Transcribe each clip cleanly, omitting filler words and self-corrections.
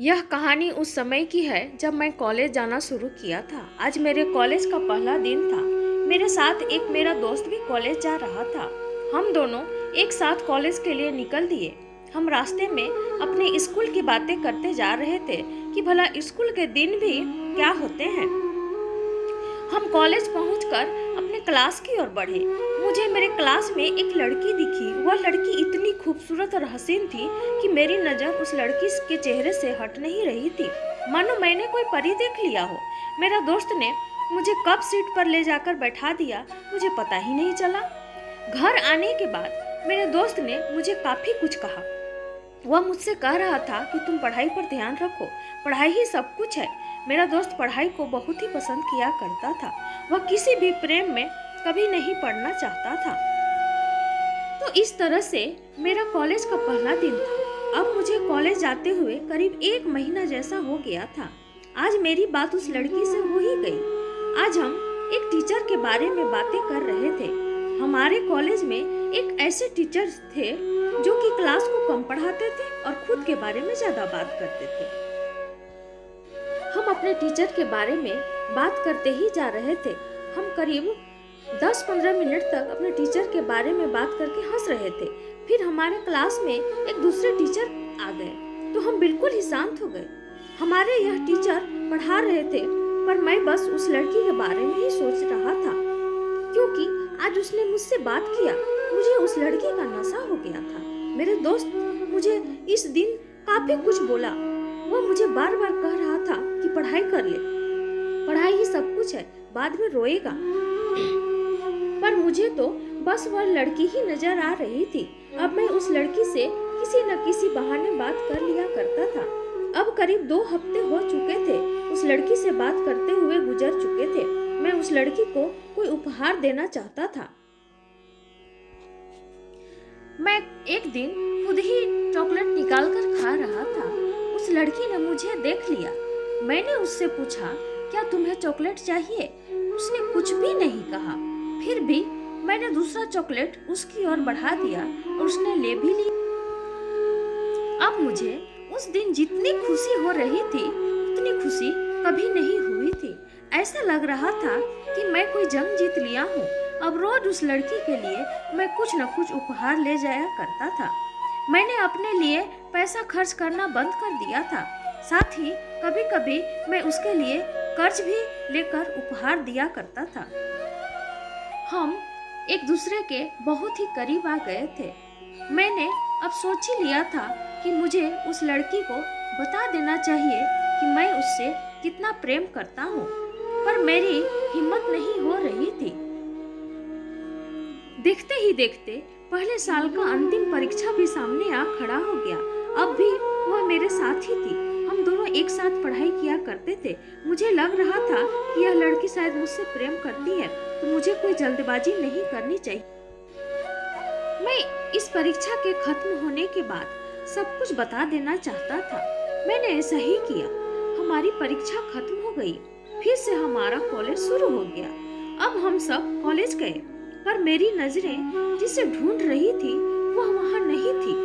यह कहानी उस समय की है जब मैं कॉलेज जाना शुरू किया था। आज मेरे कॉलेज का पहला दिन था। मेरे साथ एक मेरा दोस्त भी कॉलेज जा रहा था। हम दोनों एक साथ कॉलेज के लिए निकल दिए। हम रास्ते में अपने स्कूल की बातें करते जा रहे थे कि भला स्कूल के दिन भी क्या होते हैं। हम कॉलेज पहुंचकर अपने क्लास की ओर बढ़े। मुझे मेरे क्लास में एक लड़की दिखी। वह लड़की इतनी खूबसूरत और हसीन थी कि मेरी नज़र उस लड़की के चेहरे से हट नहीं रही थी, मानो मैंने कोई परी देख लिया हो। मेरा दोस्त ने मुझे कब सीट पर ले जाकर बैठा दिया, मुझे पता ही नहीं चला। घर आने के बाद मेरे दोस्त ने मुझे काफ़ी कुछ कहा। वह मुझसे कह रहा था कि तुम पढ़ाई पर ध्यान रखो, पढ़ाई ही सब कुछ है। मेरा दोस्त पढ़ाई को बहुत ही पसंद किया करता था। वह किसी भी प्रेम में कभी नहीं पढ़ना चाहता था। तो इस तरह से मेरा कॉलेज का पहला दिन था। अब मुझे कॉलेज जाते हुए करीब 1 महीना जैसा हो गया था। आज मेरी बात उस लड़की से हो ही गई। आज हम एक टीचर के बारे में बातें कर रहे थे। हमारे कॉलेज में एक ऐसे टीचर थे जो कि क्लास को कम पढ़ाते थे और खुद के बारे में ज्यादा बात करते थे। हम अपने टीचर के बारे में बात करते ही जा रहे थे। हम करीब 10-15 मिनट तक अपने टीचर के बारे में बात करके हंस रहे थे। फिर हमारे क्लास में एक दूसरे टीचर आ गए तो हम बिल्कुल ही शांत हो गए। हमारे यह टीचर पढ़ा रहे थे, पर मैं बस उस लड़की के बारे में ही सोच रहा था, क्योंकि आज उसने मुझसे बात किया। मुझे उस लड़की का नशा हो गया था। मेरे दोस्त मुझे इस दिन काफी कुछ बोला। वह मुझे बार बार कह रहा था कि पढ़ाई कर ले, पढ़ाई ही सब कुछ है, बाद में रोएगा। पर मुझे तो बस वह लड़की ही नजर आ रही थी। अब मैं उस लड़की से किसी न किसी बहाने बात कर लिया करता था। अब करीब 2 हफ्ते हो चुके थे उस लड़की से बात करते हुए गुजर चुके थे। मैं उस लड़की को कोई उपहार देना चाहता था। मैं एक दिन खुद ही चॉकलेट निकाल कर खा रहा था। उस लड़की ने मुझे देख लिया। मैंने उससे पूछा, क्या तुम्हें चॉकलेट चाहिए? उसने कुछ भी नहीं कहा। फिर भी मैंने दूसरा चॉकलेट उसकी ओर बढ़ा दिया और उसने ले भी ली। अब मुझे उस दिन जितनी खुशी हो रही थी उतनी खुशी कभी नहीं हुई थी। ऐसा लग रहा था कि मैं कोई जंग जीत लिया हूँ। अब रोज उस लड़की के लिए मैं कुछ न कुछ उपहार ले जाया करता था। मैंने अपने लिए पैसा खर्च करना बंद कर दिया था। साथ ही कभी कभी मैं उसके लिए कर्ज भी लेकर उपहार दिया करता था। हम एक दूसरे के बहुत ही करीब आ गए थे। मैंने अब सोच ही लिया था कि मुझे उस लड़की को बता देना चाहिए कि मैं उससे कितना प्रेम करता हूँ, पर मेरी हिम्मत नहीं हो रही थी। देखते ही देखते पहले साल का अंतिम परीक्षा भी सामने आ खड़ा हो गया। अब भी वह मेरे साथ ही थी। हम दोनों एक साथ पढ़ाई किया करते थे। मुझे लग रहा था कि यह लड़की शायद मुझसे प्रेम करती है, तो मुझे कोई जल्दबाजी नहीं करनी चाहिए। मैं इस परीक्षा के खत्म होने के बाद सब कुछ बता देना चाहता था। मैंने ऐसा ही किया। हमारी परीक्षा खत्म हो गई। फिर से हमारा कॉलेज शुरू हो गया। अब हम सब कॉलेज गए, पर मेरी नजरें जिसे ढूंढ रही थी वह वहाँ नहीं थी।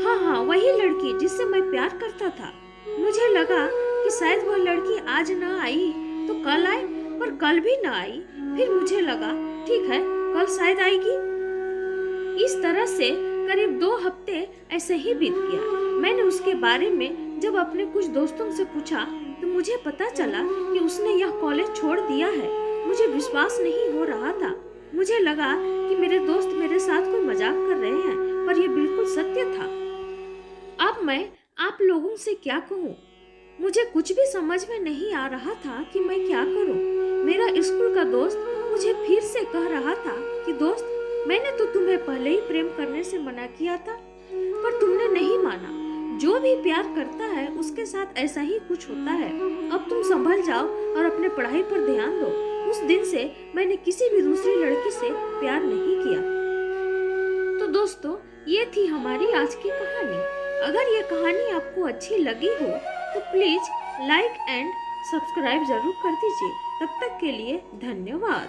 हाँ, वही लड़की जिससे मैं प्यार करता था। मुझे लगा कि शायद वह लड़की आज न आई तो कल आए, पर कल भी न आई। फिर मुझे लगा ठीक है, कल शायद आएगी। इस तरह से करीब 2 हफ्ते ऐसे ही बीत गया। मैंने उसके बारे में जब अपने कुछ दोस्तों से पूछा तो मुझे पता चला कि उसने यह कॉलेज छोड़ दिया है। मुझे विश्वास नहीं हो रहा था। मुझे लगा कि मेरे दोस्त मेरे साथ कोई मजाक कर रहे हैं, पर यह बिल्कुल सत्य था। अब मैं आप लोगों से क्या कहूँ? मुझे कुछ भी समझ में नहीं आ रहा था कि मैं क्या करूँ। मेरा स्कूल का दोस्त मुझे फिर से कह रहा था कि दोस्त, मैंने तो तुम्हें पहले ही प्रेम करने से मना किया था, पर तुमने नहीं माना। जो भी प्यार करता है उसके साथ ऐसा ही कुछ होता है। अब तुम संभल जाओ और अपने पढ़ाई पर ध्यान दो। उस दिन से मैंने किसी भी दूसरी लड़की से प्यार नहीं किया। तो दोस्तों, ये थी हमारी आज की कहानी। अगर ये कहानी आपको अच्छी लगी हो तो प्लीज लाइक एंड सब्सक्राइब जरूर कर दीजिए। तब तक के लिए धन्यवाद।